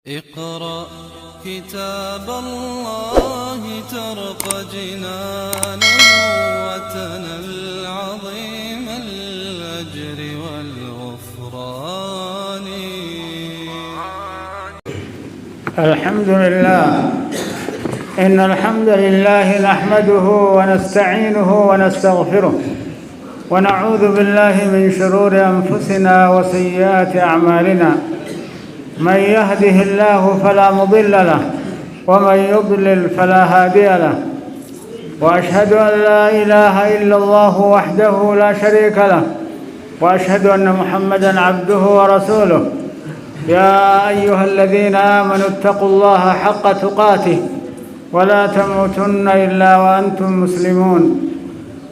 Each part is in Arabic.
اقرأ كتاب الله ترق جنانه وتنل عظيم الأجر والغفران. الحمد لله. إن الحمد لله نحمده ونستعينه ونستغفره ونعوذ بالله من شرور أنفسنا وسيئات أعمالنا. من يهده الله فلا مضل له ومن يضلل فلا هادي له، وأشهد أن لا إله إلا الله وحده لا شريك له، وأشهد أن محمدًا عبده ورسوله. يا أيها الذين آمنوا اتقوا الله حق تقاته ولا تموتن إلا وأنتم مسلمون.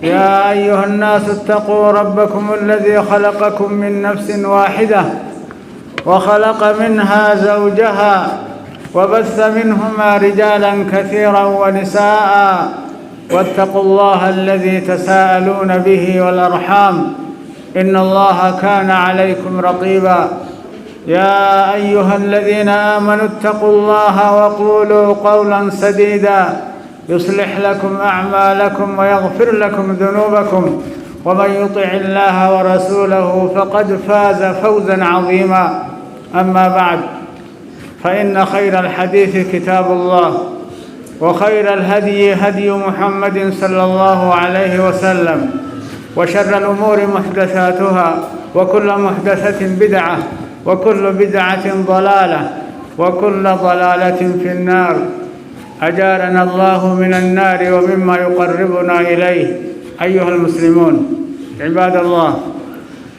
يا أيها الناس اتقوا ربكم الذي خلقكم من نفس واحدة وخلق منها زوجها وبث منهما رجالا كثيرا ونساء، واتقوا الله الذي تساءلون به والأرحام إن الله كان عليكم رقيبا. يا أيها الذين آمنوا اتقوا الله وقولوا قولا سديدا يصلح لكم أعمالكم ويغفر لكم ذنوبكم، ومن يطع الله ورسوله فقد فاز فوزا عظيما. أما بعد، فإن خير الحديث كتاب الله، وخير الهدي هدي محمد صلى الله عليه وسلم، وشر الأمور محدثاتها، وكل محدثة بدعة، وكل بدعة ضلالة، وكل ضلالة في النار. أجارنا الله من النار ومما يقربنا إليه. أيها المسلمون عباد الله،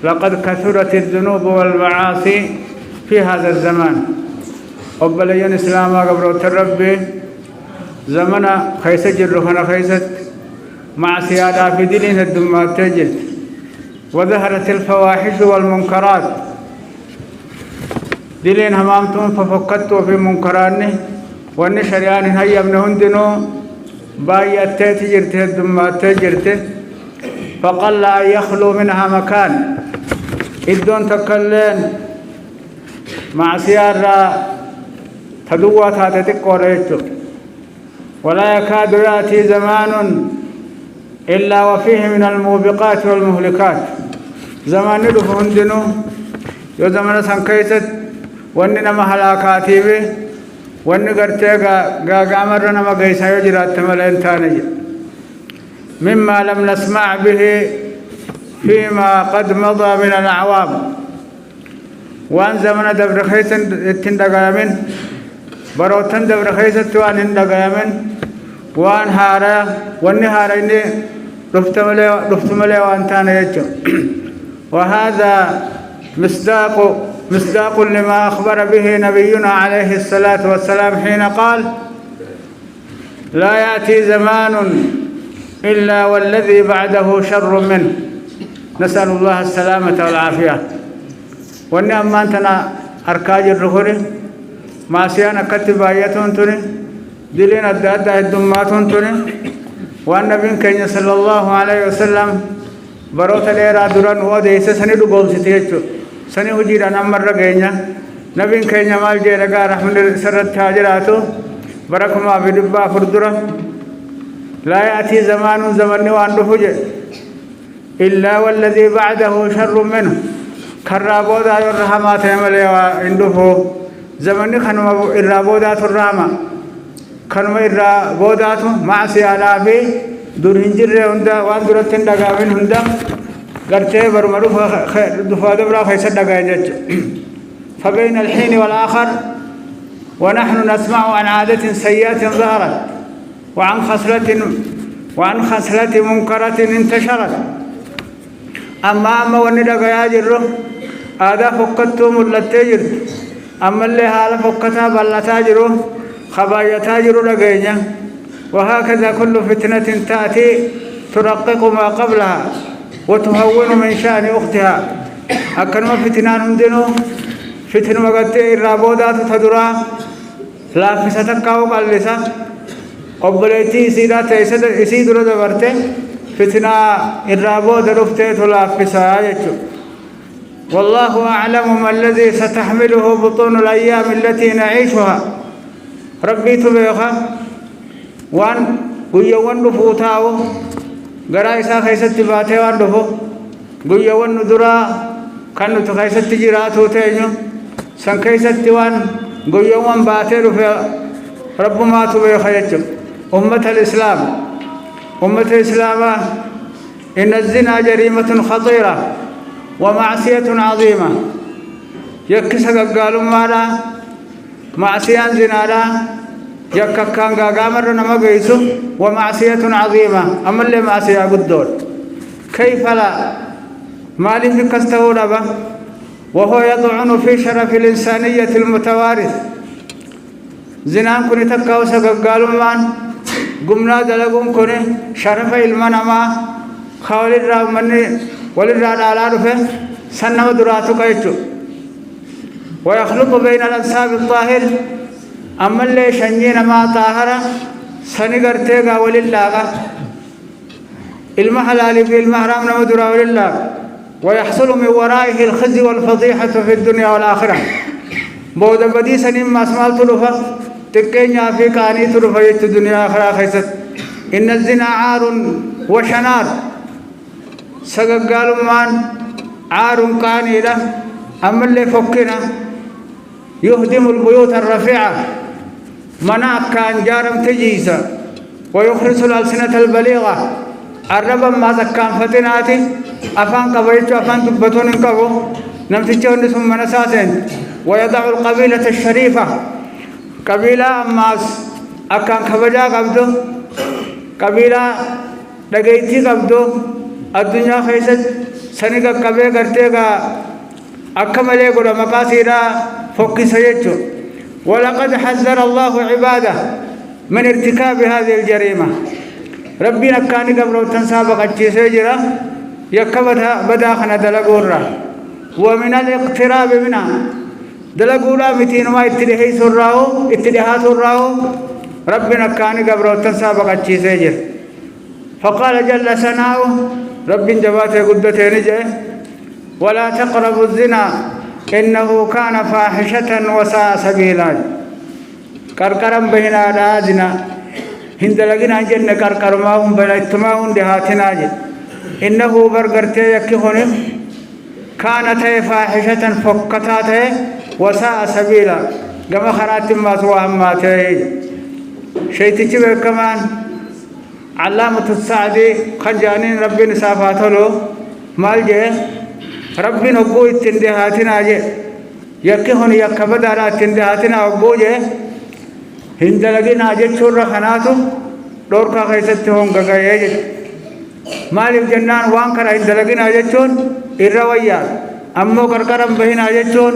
لقد كثرت الذنوب والمعاصي في هذا الزمان. أبليين إسلاما قبل الرب زمنا خيس جرخنا خيست مع سيادة في دين الدمات تجد، وظهرت الفواحش والمنكرات. دلين همامتم ففكتوا في منكرانه وأن شريان هيا من هندنو بايت تجرت الدمات تجرت، فقل أن يخلو منها مكان إدون تكلين مع سيارة تدوات هاتتك وريتو. ولا يكاد يأتي زمان إلا وفيه من الموبقات والمهلكات. زمان له هندنو يو زمان سنكيست وأننا مهلاكاتي به وأن قرتي قامرنا ما قيسا يجرات ملين تاني مما لم نسمع به فيما قد مضى من الأعوام. وان زمن دبر خيسن التندقامن بروتن دبر خيسن توان اندقامن وان هارا والنهار إني رفتملي وانتانا يجو. وهذا مصداق لما أخبر به نبينا عليه الصلاة والسلام حين قال: لا يأتي زمان إلا والذي بعده شر منه. نسأل الله السلامة والعافية. وأن أمانتنا أركاج الرخوري ما سيانا كتب آياتون توني دلين الدادة الدماتون توني. وأن نبي كيني صلى الله عليه وسلم بروت ليرا دران وديس سني دقوم ستيجو سني هجيرا نمر رغينا. نبي كيني مال جيرغا رحمن سرت تاجراتو بركما بدبا فردرا. لا يأتي زمان وان رفجه إلا والذي بعده شر منه. كرابودا الرحمات ملي وعنده زمن خنما الرابودات الرحمة خنما الرابودات مع سيالا في دور هنجر هندا وان دورتين دغامن هندا غرتي برمرو دفا دبرا خيس دغاجت. فبين الحين والآخر ونحن نسمع عن عادة سيئة ظهرت وعن خصلة منكرة انتشرت. أما وندغا يجرو هذا فكتو ملتجر. أما اللي حال فكتا بلتاجرو خبايتاجرو لغينا. وهكذا كل فتنة تأتي ترقق ما قبلها وتهون من شأن أختها. أكنما فتنان هندنو فتن وقتي الرابودات تدرا لافستك أو قلسا قبلتي سيدات إسيدرو دبرتي فتنة الرابود رفته تلافسا يجو. والله أعلم ما الذي ستحمله بطون الأيام التي نعيشها ربي تبيخا وان قيوان نفوتاو قرائسا خيست باتي وان نفو قيوان ندرا كانت خيست جراتو تينيو سن خيست وان قيوان باتي رفع رب ما تبيخا يجب أمة الإسلام إن الزنا جريمة خطيرة ومعصية عظيمة يكسك قالوا مالا معصية زنا لا يككان قامر نمقيسو ومعصية عظيمة أما اللي معصية قدول كيف لا مالي في كستهولبا وهو يطعن في شرف الإنسانية المتوارث زنان كني تكاوسك قالوا مان قمنا دلقون كني شرف المنما خاول الرام مني وللراد على رفه سنة ودراتك يجو ويخلط بين الأنساب الطاهر أما اللي شنجين ما طاهرة سنقرتيقا ولله المحلال في المحرام نمدرا ولله ويحصل من ورائه الخزي والفضيحة في الدنيا والآخرة بودا بدي سنين ما اسمال تلفا تكينيا في كاني تلفا يت الدنيا والآخرة خيست إن الزنا عار وشنار سقالوا مان عار كاني له أما اللي فكنا يهدم البيوت الرفيعة مناك كان جارم تجيسا ويخرس الألسنة البليغة الربا ما زكان فتناتي أفان قبيتو أفان دبتون انقبو نمتجون ثم نساسين ويضع القبيلة الشريفة قبيلة أماس أكان خبجا قبدو قبيلة لقيتي قبدو الدنيا خيست سنقا قبي قرتيقا أكمل يقول مقاسيرا فوق سيجو ولقد حذر الله عباده من ارتكاب هذه الجريمة ربنا كان قبل تنسابق الجسيجرة يكبتها بداخنا دلقورا ومن الاقتراب منها دلقورا متين ما اتدهي سراو اتدهات سراو ربنا كان قبل تنسابق الجسيجر فقال جل سناو رب جواته قدتين جاء ولا تقربوا الزنا إنه كان فاحشة وساء سبيلا كركرم بينا رازنا هند لقنا جنة كركرماهم بين اتماهم دهاتنا جد إنه برقرتي يكيهن كانت فاحشة فكتات وساء سبيلا كما خرات ما سوى هماتي شيء تجيب كمان علامة السعدي خجانين ربي نسافاته له مال جه ربي نقول تندهاتنا جه يكيهن يكبدارا تندهاتنا وقول جه هند لقنا جه شور خناتو دور کا خیستهم گگايه مالک جنان وان کرا هند لقنا جه شون الرويا أمو كركرم بهنا جه شون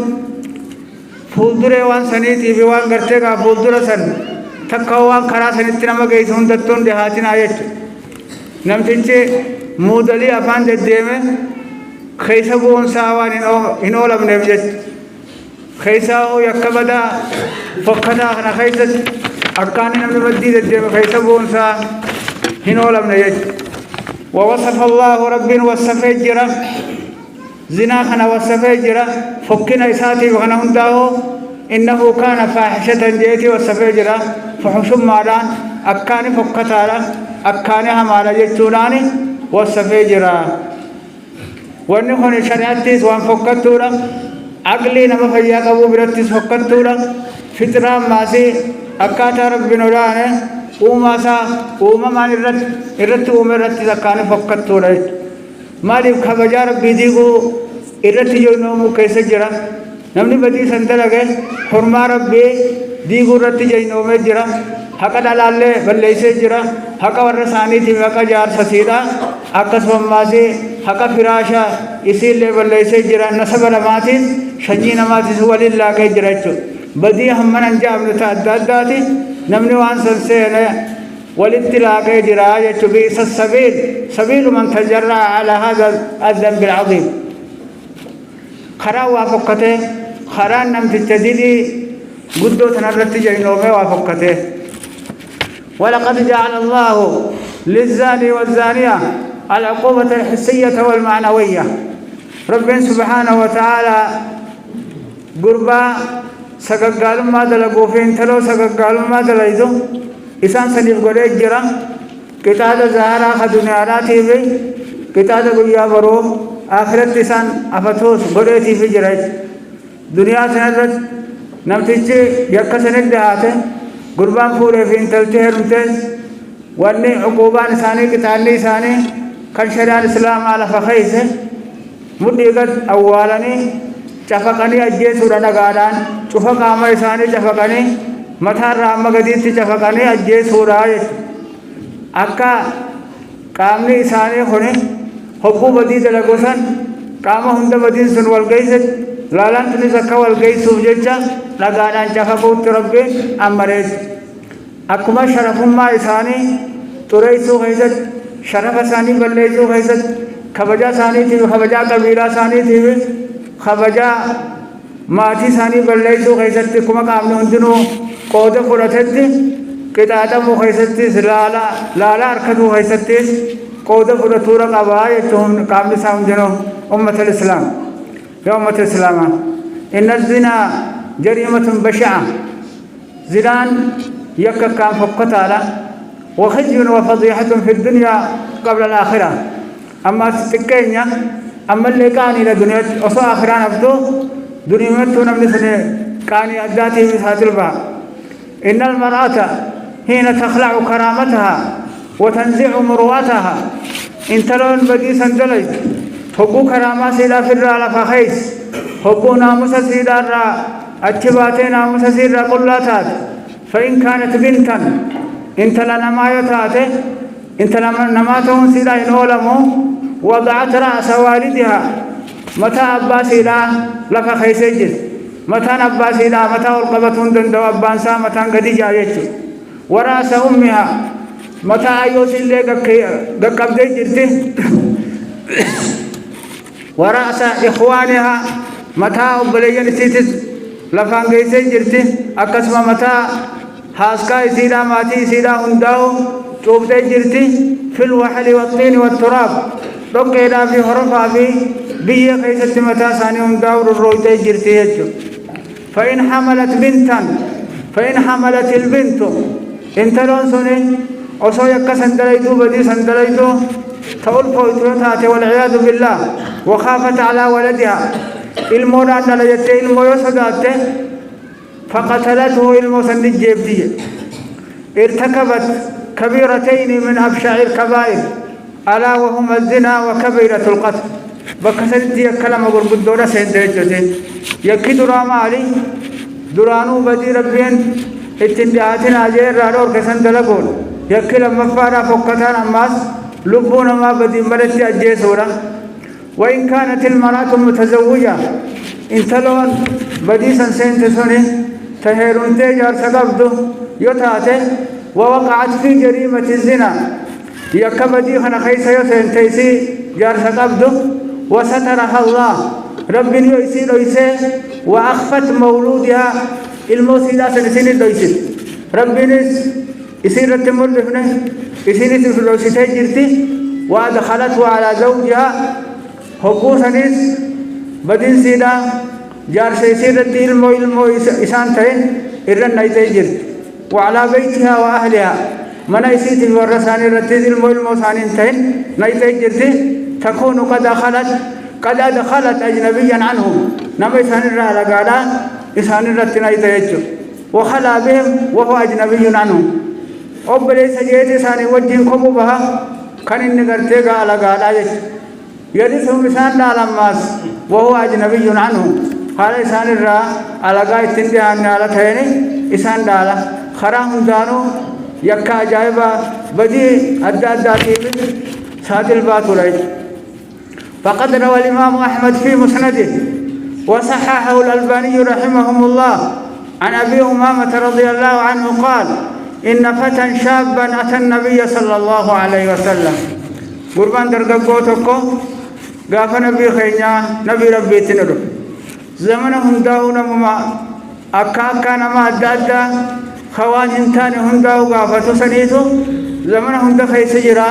فولدره وان سنيتي بوان کرتے کا فولدره سن تکوان کرا سنیتنا مگئی سندتون دهاتنا جه نمتنچه مودلی افان ددیمه خیسبون ساوان انولم نمجت خيساو يكبدا فقدا خنا خيسس أركان من بديد الدم خيسبون سا هنولم نيج ووصف الله رب والسفجرة زنا خنا والسفجرة فكنا إساتي وخنا هنداو إنه كان فاحشة جيتي والسفجرة فحشم مالان أكان فكتالا أكان همالا جتولاني والسفجرة ونحن شريعتي وان فكتولا أقلي نما فيا كابو برتّي سكتورا فطرة ماسي أكاتا ربنا رانه وماسا وما إرت ومرت ذكان فكتورا مالي خبجار بيديكو إرت يومو كيسة جرا نمني بدي سندلعه حرما ربي ديكو رت جينومه جرا حكا دلالة بلليسه جرا حكا ورساني تي حكا جار سسيدا أكسب ماسي حكا فراشا इसीलिए बल्ले से जरा नस्ब नमाती शजी नमाती सुवली लाके जराचो बदी हमन अंजाम नता दादाती नमने वान संसे ने वलित लाके जराज चुबी ससबील सबील मन तजर्रा على هذا الذنب العظيم खरा वाफकते खरा नम तजदीदी गुद्दो तनरत जइनो में वाफकते ولقد جعل الله للزاني والزانية العقوبة الحسية والمعنوية ربنا سبحانه وتعالى قربا سققالوا ما دلقوا فين تلو سققالوا ما دلقوا إسان سنيف قريب جرا كتاب زهرا خدني آراتي بي كتاب قويا برو آخرت إسان أفتوس قريتي في جرائد دنيا سنرد نمتيجي يكا سند دهاته قربان فوري فين تلتهر متز واني عقوبان إساني كتاني إساني كان شريعة الإسلام على فخيسه مدي قد أولاني چفقني أجي سورة نقادان چفق آما إساني چفقني مطار رام قدير چفقني أجي سورة أكا قامني إساني خوني حقو بدي دلقوسن قام هند بدي سن والقيسد لالان تنس أكا والقيس سوججا نقادان چفقو تربي أمريز أكما شرفما إساني تريسو غيزد شرف ثاني بلّيسو غيزت خبجا ثاني تھی خبجا قبیلہ ثاني تھی خبجا ماتی ثاني بلّيسو غيزت كما قامن هندنو قود فرتت كتاتا مخيزت لالا اركدو غيزت قود فرتورا قبائي تهم قامن سامجنو أمة الإسلام يا أمة الإسلام إن الزنا جريمة بشعة زنان يكا كان فقطالا وخزي وفضيحة في الدنيا قبل الآخرة أما تكينيا أما اللي كان إلى دنيا أصلا آخران أبدو دنيا متونا من سنة كان أداتي في هذا الباب إن المرأة حين تخلع كرامتها وتنزع مرواتها إن ترون بدي سندلج حقوق كرامة سيدا في الرالة فخيس حقوق ناموس سيدا را أتباتي ناموس سيدا قلاتات فإن كانت بنتا انت لنما يتاته انت لنما تهون سيدا ينولمو وضعت رأس والدها متى أبا سيدا لك خيسجل متى أبا سيدا متى والقبتون دندو أبان سا متى قد جايتو ورأس أمها متى أيوس اللي قبض جرته ورأس إخوانها متى أبليين سيتس لفان قيسي جرته أكسما متى حاسكا سيدا ماتي سيدا هنداو توبتي جرتي في الوحل والطين والتراب رقيدا في حرفا في بيه قيسة متى ثاني هنداو الرويتي جرتي يجو فإن حملت البنت انتلون سني أصو يكا سندليتو بدي سندليتو تولفو اتوتاتي والعياذ بالله وخافت على ولدها المولان لجتي المو يصداته فقتلته المسند الجيبدية ارتكبت كبيرتين من أبشع الكبائر ألا وهما الزنا وكبيرة القتل بكسرت يكلم أقول بدورة سيدة يكي دراما علي درانو بدي ربين اتندعاتنا جير رادور كسن دلقون يكي لما فارا فقطان أماس لبون ما بدي ملت أجي سورة وإن كانت المرأة متزوجة انتلون بدي سنسين تسوني تهيرون تجار سقبدو يتاته ووقعت في جريمة الزنا يكبدي خنا خيسا يسين تيسي جار سقبدو وسترها الله رب يسير يسي وأخفت مولودها الموسيدة سنسين دويسي رب يسير التمر لفنه يسير تفلوسي تجرتي وأدخلته على زوجها حقوق نيس بدين سيدا جار سيسير الدين المو إسان تين إرن نيتيجر وعلى بيتها وأهلها من يسيت الورثاني رتيد المو ثانين تين نيتيجر تكون قد أدخلت أجنبيا عنهم نما إسان الرهل قالا إسان الرت نيتيجر وخلا بهم وهو أجنبي عنهم أبلي سجيت إسان وجهن كم بها كان النقرتي قالا يرثهم إسان لالماس وهو أجنبي عنهم قال إسان الرا على قاية تندهان على تهيني إسان دالا خراهم دانو يكا جايبا بدي أدى ساد الباطلين فقد روى الإمام أحمد في مسنده وصححه الألباني رحمهم الله عن أبي أمامة رضي الله عنه قال إن فتى شابا أتى النبي صلى الله عليه وسلم قربان درقوتكو قاف نبي خينيا نبي ربي تندو زمنهم داونا مما أكاكا نما أدادا خوان هنتاني هنداو قافتو سنيتو زمنهم دخي سجرا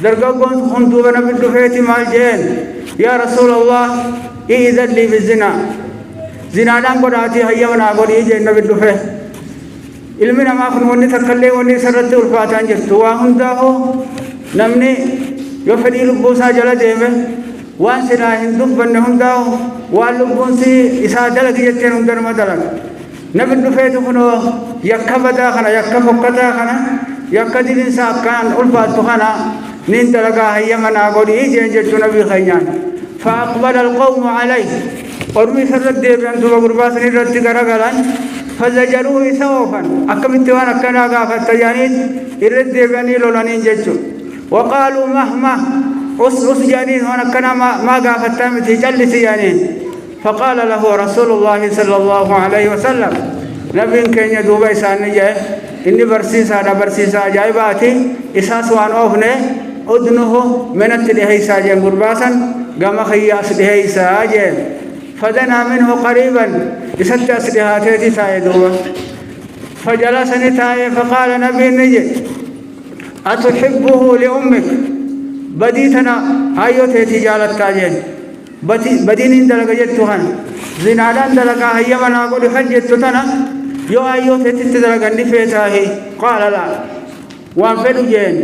درقوقون هندو بنبي الدفيت مالجين يا رسول الله إذن لي بالزنا زنا دان قراتي هيا ونا قولي جينا بالدفه ilmina ma kun wonni takkalle wonni sarratti ulfaataan jirtu waa hundaa'u namni yoo fedhii lubbuu isaa jala deeme waan silaa hin dubbanne hundaa'u waan lubbuun isaa dalagi jetteen hundarma dalaga nabi dhufeetu kunoo yakka badaa kana yakka fokkataa kana yakka diliinsa akkaan ulfaattu kana nin dalagaa hayyamanaa godhii jeen jechuu nabii keenyaan فأقبل القوم عليه قرمي سرد ديبان دوبا قرباسني رد غرغلان فزجروه سوفا أكملت وانا كنا غافت جانين الرد ديباني لولانين جيتشو وقالوا مهما أس جانين وانا كنا ما غافت تامتي جلس جانين فقال له رسول الله صلى الله عليه وسلم نبي كينيا دوبا إساني جاي إني برسيسا جايباتي إساس وان أوفني أدنه من التلهي ساجين قرباسا قام خياس لهي ساجين فدنا منه قريبا يسد أسلحاته تايدوه فجلسني تاي فقال نبي نجي أتحبه لأمك بديتنا أيوته تجالت تاجين بدين دلق جتوهن زنادان دلق هيمنا أقول خجتتنا يو أيوته تتدلق النفيتاه قال لا وانفدوا جين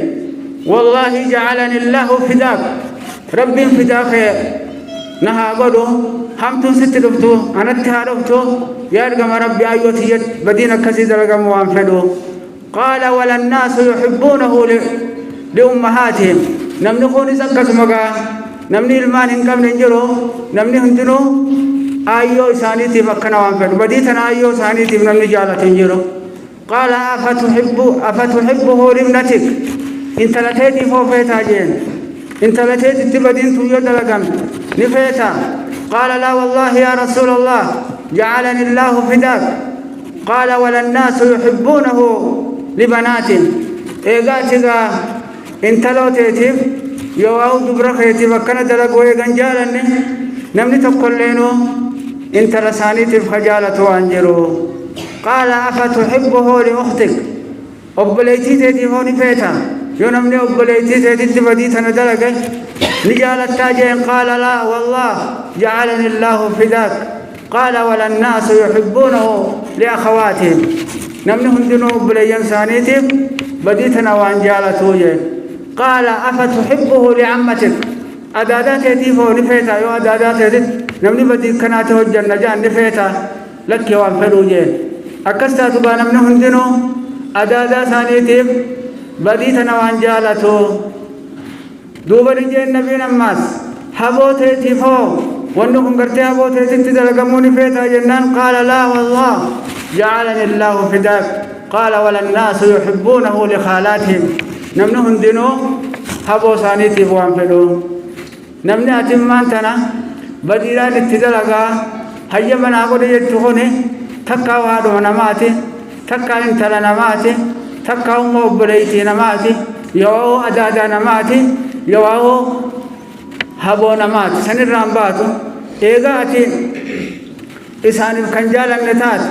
والله جعلني الله فداك رب فداك نها قدو همتون ست دفتو أنا تهارفتو يارقم ربي أيوتي بدينا كسيد رقم وانفدو قال ولا الناس يحبونه لأمهاتهم نمني خوني سكس مقا نمني المان هنكم ننجرو نمني هندنو أيو سانيتي مكنا وانفدو بديتنا أيو سانيتي من النجالة تنجرو قال أفتحبه لابنتك انت لتيتي فوفيتا جين انت لتيتي تبدين تويو دلقم نفيتا قال لا والله يا رسول الله جعلني الله فداك قال ولا الناس يحبونه لبناتهم إيقاتك انت لو تيتيب يواو دبرخيتي وكنا دلقوا إيقانجالني نمني تقلينو انت لسانيتي خجالة وانجرو قال أفتحبه لأختك أبليتي تيتي هوني فيتا يونمني أبليتي تيتي تبديتنا دلقه نجال التاجين قال لا والله جعلني الله فداك قال ولا الناس يحبونه لأخواتهم نمنهم دنو بليان سانيتهم بديتنا وانجالته قال أفتحبه لعمتك أدادات يتيفه نفيتا يو أدادات يتيف نمني بدي كناته الجنة جان نفيتا لك وانفلو جين أكستا تبا نمنهم دنو أدادات سانيتهم بديتنا وانجالته دوبا رجال النبي نماس حبوته تفو وانكم قرتي حبوته تتدلقموني فيتا جنان قال لا والله جعلني الله فداك قال ولا الناس يحبونه لخالاتهم نمنهم دينو حبو ثاني تفو انفلو نمني اتمان تنا بديران تتدلقا هيا من أقول يتخوني تكا وادو نماتي تكا انتلا نماتي تكا أمو بليتي نماتي يو أدادا نماتي يواو هبو نمات سنر رامباتو إيغاتي إسان الكنجال النتات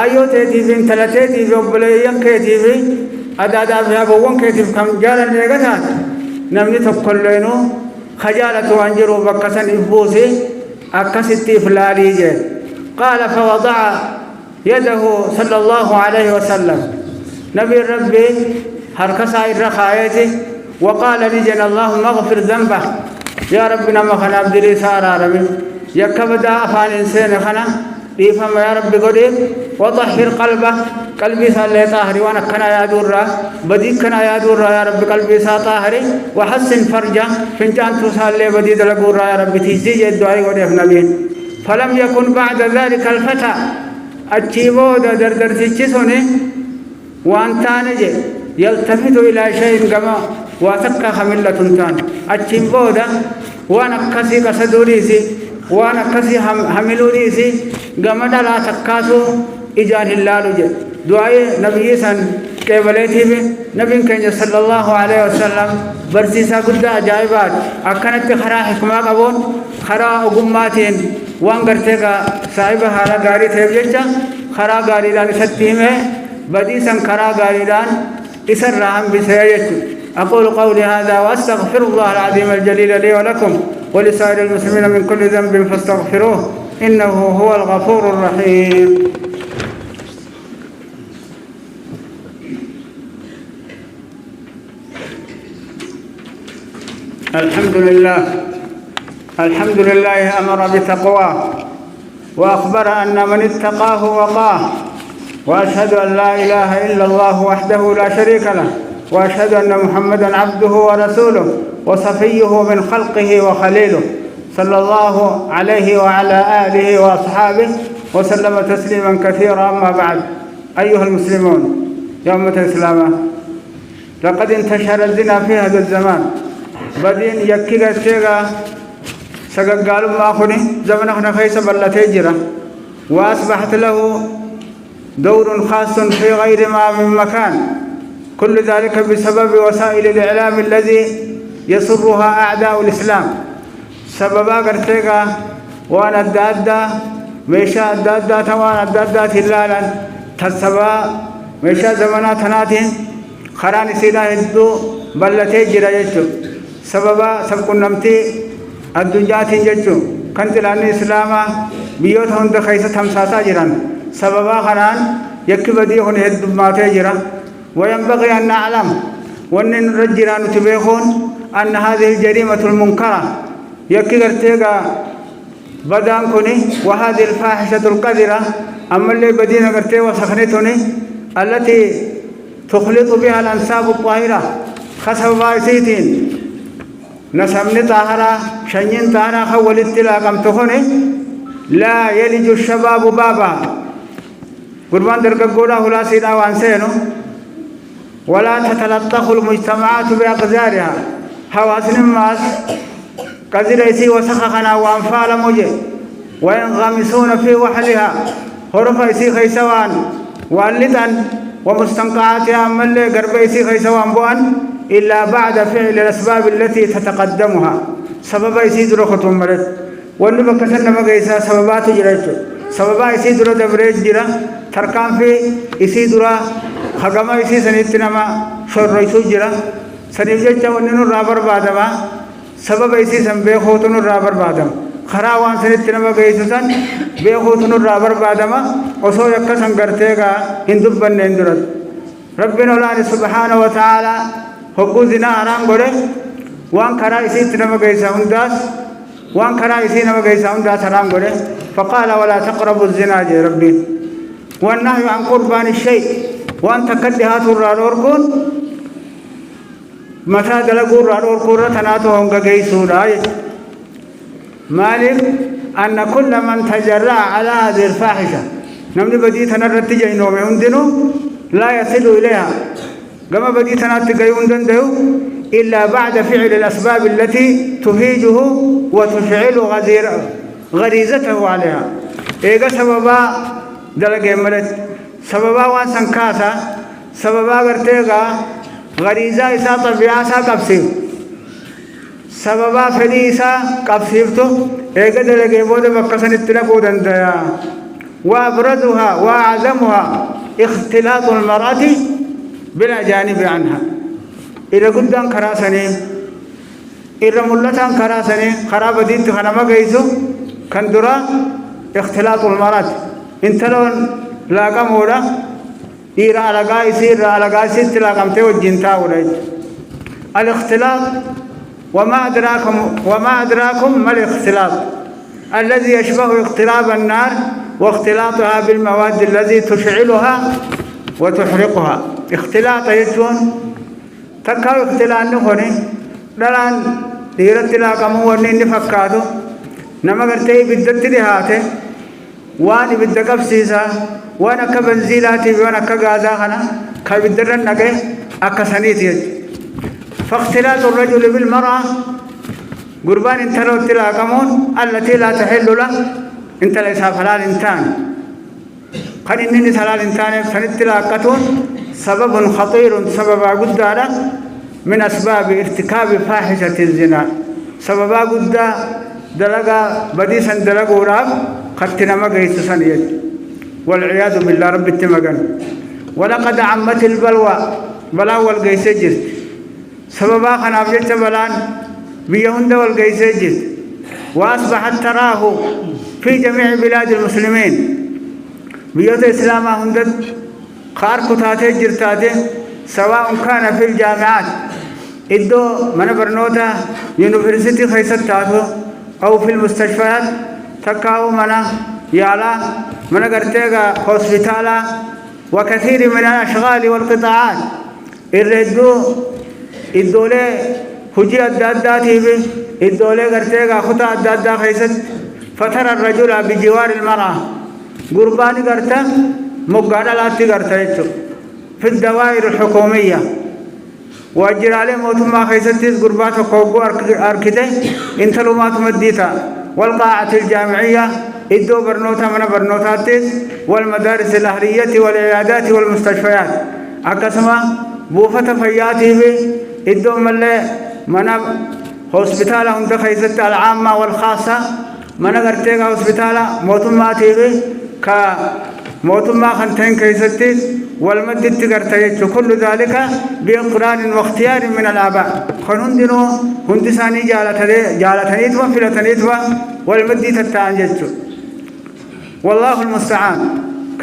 آيو تيتي في انتلتيتي في أبليين كيتي في أدادا في أبوان كيتي في كنجال النتات نمني تقلينو خجالة وانجرو بكسن إبوسي أكستي فلاليجي قال فوضع يده صلى الله عليه وسلم نبي ربي هركسا الرخايتي وقال لجن اللهم اغفر ذنبه يا ربنا ما خنا عبد لي سارا ربي يكبدا افان انسان خنا يفهم يا ربي قديم وطهر قلبه قلبي صلى طاهر وانا كنا يا دور بدي كنا يا دور يا ربي قلبي طاهر وحسن فرجه فنجان تصلي بدي دلغور يا ربي تيجي الدعاء ودف نبي فلم يكن بعد ذلك الفتى اتشيبو دردر تشسوني وانتانجي يلتفت الى شيء كما واتقى خملة تان أتشين بودا وانا كسي كسدوريسي وانا كسي حملوريسي قمدا لا تكاسو إجان الله لجي دعاء نبي سن كيبليتي بي نبي كنجة صلى الله عليه وسلم برسيسا قد جائبات أكنت خرا حكمة قبون خرا أقماتين وان قرتك صاحبها على غاري تيبجيجا خرا غاري دان ستيمه بديسا خرا غاري دان إسر رحم بسيجت أقول قولي هذا وأستغفر الله العظيم الجليل لي ولكم ولسائر المسلمين من كل ذنب فاستغفروه إنه هو الغفور الرحيم. الحمد لله أمر بتقواه وأخبر أن من اتقاه وقاه، وأشهد أن لا إله إلا الله وحده لا شريك له، وأشهد أن محمدًا عبده ورسوله وصفيه من خلقه وخليله، صلى الله عليه وعلى آله وأصحابه وسلم تسليمًا كثيرًا. أما بعد، أيها المسلمون يا أمة الإسلام، لقد انتشر الزنا في هذا الزمان بدين يكيغا تيغا سقالوا ما أخوني زمننا خيس بلتجرة، وأصبحت له دور خاص في غير ما من مكان، كل ذلك بسبب وسائل الإعلام الذي يسرها أعداء الإسلام. سببا قرتيغا وانا الدادة ميشا الدادة توانا الدادة تلالا تسبا ميشا زمنا تناتين خراني سيدا هدو بلتجرة يجو سببا سبقن نمتي الدنيا تنججو كانت لأن إسلاما بيوت هند خيسة تمساسا جران سببا خران يكبدي هن هدو ما تجرا. وينبغي أن نعلم وأن نرجران تبيخون أن هذه الجريمة المنكرة يكيغر تيغا بدان كوني وهذه الفاحشة القذرة أما اللي بدينا قرتي وسخنتوني التي تخلط بها الأنساب الطاهرة خسب بايسيتين نسمني طاهرة شنين طاهرة خول التلاقم تخوني لا يلج الشباب بابا قربان درق قولا هلا سيدا وانسينو ولا تتلطخ المجتمعات بأقذارها حواسن الناس كذلك وسخخنا وأنفال مجي وينغمسون في وحلها حرف يسي خيسوان والدان ومستنقعاتها ملي قرب يسي خيسوان بوان إلا بعد فعل الأسباب التي تتقدمها سبب يسي درخة مرد والنبا كسن مقيسا سببات جريتو سببا يسي درو دبريج جرا تركان في يسي درا خقما يسي سنيتنما شر ريسو جرا سنيجة وننو رابر بعدما سبب ایسی سن بے خوتن الرابر بادم خراوان سنت نما گئیسن بے خوتن الرابر بادم اوسو یک سنگرتے گا ہندو بن اندرت ربنا الله سبحانه وتعالى حقوق زنا حرام گڑے وان خرا ایسی نما گئیسا ہنداس وان خرا ایسی نما گئیسا ہنداس حرام گڑے فقال ولا تقربوا الزنا يا ربي والنهي عن قربان الشيء وان تكدهات الراروركون متى دلقوا الرادور كورة تناتو هم كجيسودا مالك أن كل من تجرأ على هذه الفاحشة نمني بدي تنرد جينو بهندنو لا يصل إليها كما بدي تنرد جيوندن إلا بعد فعل الأسباب التي تهيجه وتشعل غريزته عليها. إيجا سببا دلقي مرد سببا وانسان كاسا سببا غرتيغا غريزة إسا طبيعة إسا قبسيب سببا فدي إسا قبسيبتو إيقا دلقي بودا بقسن اتلقوا دندايا. وأبرزها وأعظمها اختلاط المرأة بالأجانب عنها إذا قدان كراسني إذا ملتان كراسني خراب دينت خنما قيسو كندرا اختلاط المرأة انتلون لاقا مولا إيرا لغا يسير تلاقمته والجنتا وليج الاختلاط وما أدراكم ما الاختلاط الذي يشبه اقتراب النار واختلاطها بالمواد التي تشعلها وتحرقها. اختلاط يجون تكاو اختلاط نخوني دلان ديرا تلاقمه ونين نفكاتو نما قرتي بدت دهاته واني بدقب سيسا وانا كبنزيلاتي وانا كغازا خنا كبدرن نگه اكسنيتي. فاختلاط الرجل بالمرأة قربان انتلو تلاقمون التي لا تحل له انت ليس حلال انتان قد انني حلال انتان فنتلاقتون سبب خطير سبب قدارة من اسباب ارتكاب فاحشة الزنا سبب قد دلقا بديسا دلقوا راب قتنا مقيس سنيت والعياذ بالله رب التمغن. ولقد عمت البلوى بلا والقيس جرت سببا خنابجت بلان بيهند والقيس جرت وأصبحت تراه في جميع بلاد المسلمين بيوت الإسلام هندد خار كتاتي جرتاتي سواء كان في الجامعات إدو من برنوتا يونيفرسيتي خيست تاتو أو في المستشفيات تكاو منا يالا من قرتيغا هوسبيتالا وكثير من الأشغال والقطاعات الردو الدولة هجي الداداتي به الدولة قرتيغا خطا الدادا خيست فترى الرجل بجوار المرأة قرباني قرتا مقادا لاتي قرتا في الدوائر الحكومية وأجر عليه موتما خيستيز قربات وقوقو أركته انتلو ما تمديتا والقاعة الجامعية إدو برنوتا من برنوتاتيز والمدارس الأهلية والعيادات والمستشفيات أكسما بوفة فياته به إدو من هوسبيتالا هند خيست العامة والخاصة من غرتيغا هوسبيتالا موتما تيبه موتما خنتين كيستيز والمد تغرتيج كل ذلك بإقرار واختيار من الآباء خنون دينو هندساني جالتنيتوا فلتنيتوا والمد تتانجج والله المستعان.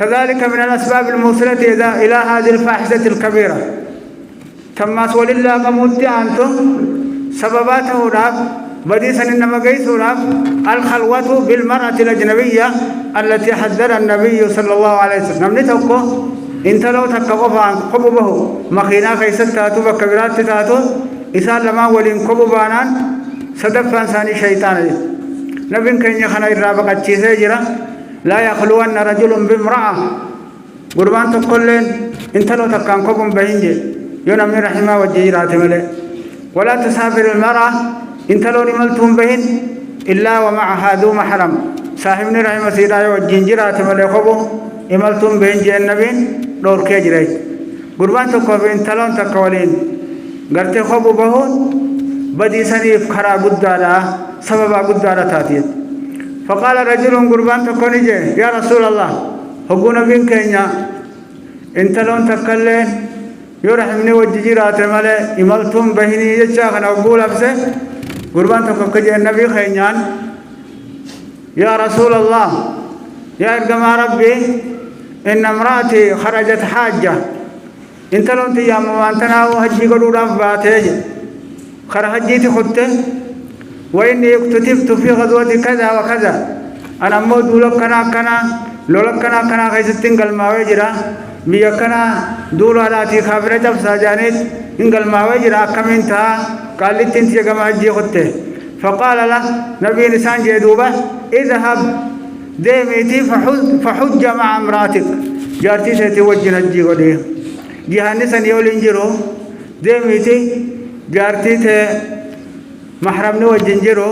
كذلك من الأسباب الموصلة إلى هذه الفاحشة الكبيرة تماس ولله قمود أنتم سبباته راب بديسا إنما قيسوا راب الخلوة بالمرأة الأجنبية التي حذر النبي صلى الله عليه وسلم نتوقع انت لو تكقف عن قببه مخينا خيست تاتو بكبيرات تاتو إسان لما ولين قببانان صدف فانساني شيطان نبين كن يخنا الرابق التشيسي جرا لا يخلون رجل بامرأة قربان تقولين انت لو تكان قبم بهنجي ينمي رحمه وجيرات ملي ولا تسافر المرأة انت لو نملتهم بهن إلا ومعها ذو محرم صاحبني رحمه سيدايا وجيرات ملي خبو إملتهم بهن جي النبين دور كيجري قربان تقول انت لو تقولين قرتي خبو بهون بدي سنيف خرا قدالا سببا قدالا تاتيت فقال رجل قربان تقول يا رسول الله حقونا بين كينيا انت لو تقلين يرحمني وجيرات ملي إملتهم بهني يجا خنا أقول أبسه قربان تقول النبي خينيان يا رسول الله يا إرقم ربي إن امرأتي خرجت حاجة انت لو انت يا موانتنا وهجي قدورا فباتيج خرجيتي خدته وإني اكتتبت في غزوة كذا وكذا أنا مود لولك كنا خيستين قل ما ويجرا بيكنا دول علاتي خبرة جبسا جانت إن قل ما ويجرا كمين تا قال لي تنتي كما هجي خدته فقال له نبي نسان جدوبة اذهب ديميتي فحج مع امراتك جارتي سيتوجه نجي وديه جهاني سن يولين جرو ديميتي جارتي ته محرم نو جنجرو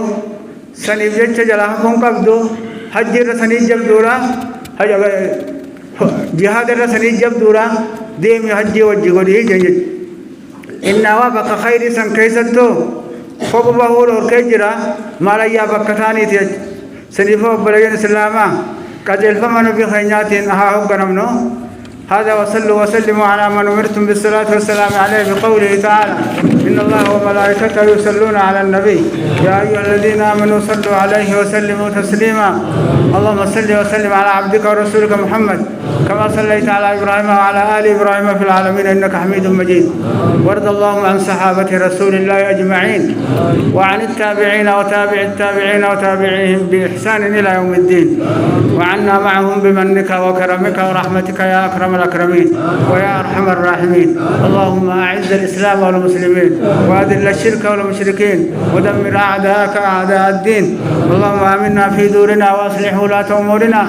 سني بيچ جلا كون قبدو حج رسني جب دورا حج جهاد رسني جب دورا ديمي حج وجه وديه جنج ان وبك خير سن كيستو خب بهور اور كجرا ماليا بكثاني تي سنيفو بلغن سلاما قجل فمن بخينات هاهو غنمنو هذا وصلوا وسلموا على من أمرتم بالصلاة والسلام عليه بقوله تعالى إن الله وملائكته يصلون على النبي يا أيها الذين آمنوا صلوا عليه وسلموا تسليما اللهم صل وسلم على عبدك ورسولك محمد كما صليت على إبراهيم وعلى آل إبراهيم في العالمين إنك حميد مجيد وارض اللهم عن صحابة رسول الله أجمعين وعن التابعين وتابع التابعين وتابعيهم بإحسان إلى يوم الدين وعنا معهم بمنك وكرمك ورحمتك يا أكرم الأكرمين ويا أرحم الراحمين اللهم أعز الإسلام والمسلمين وأذل الشرك والمشركين ودمر أعداءك أعداء الدين اللهم آمنا في دورنا وأصلح ولاة أمورنا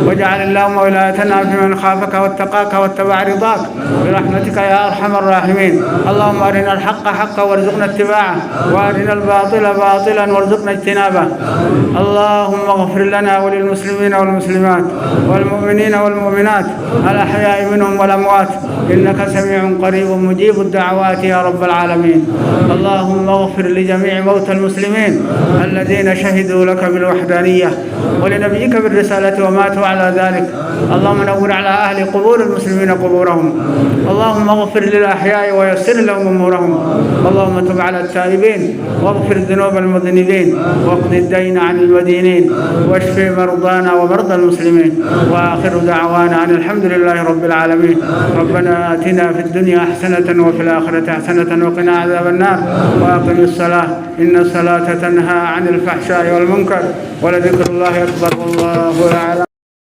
واجعل اللهم ولايتنا في من خافك واتقاك واتبع رضاك برحمتك يا أرحم الراحمين اللهم أرنا الحق حقا وارزقنا اتباعه وأرنا الباطل باطلا وارزقنا اجتنابه اللهم اغفر لنا وللمسلمين والمسلمات والمؤمنين والمؤمنات الأحياء منهم والأموات إنك سميع قريب مجيب الدعوات يا رب العالمين اللهم اغفر لجميع موتى المسلمين الذين شهدوا لك بالوحدانية ولنبيك بالرسالة وماتوا على ذلك. اللهم نور على أهل قبور المسلمين قبورهم. اللهم اغفر للأحياء ويسر لهم أمورهم. اللهم تب على التائبين واغفر ذنوب المذنبين واقض الدين عن المدينين واشف مرضانا ومرضى المسلمين. وآخر دعوانا أن الحمد لله رب العالمين. ربنا آتنا في الدنيا حسنة وفي الآخرة حسنة وقنا عذاب النار. وأقم الصلاة إن الصلاة تنهى عن الفحشاء والمنكر ولذكر الله أكبر والله أعلم.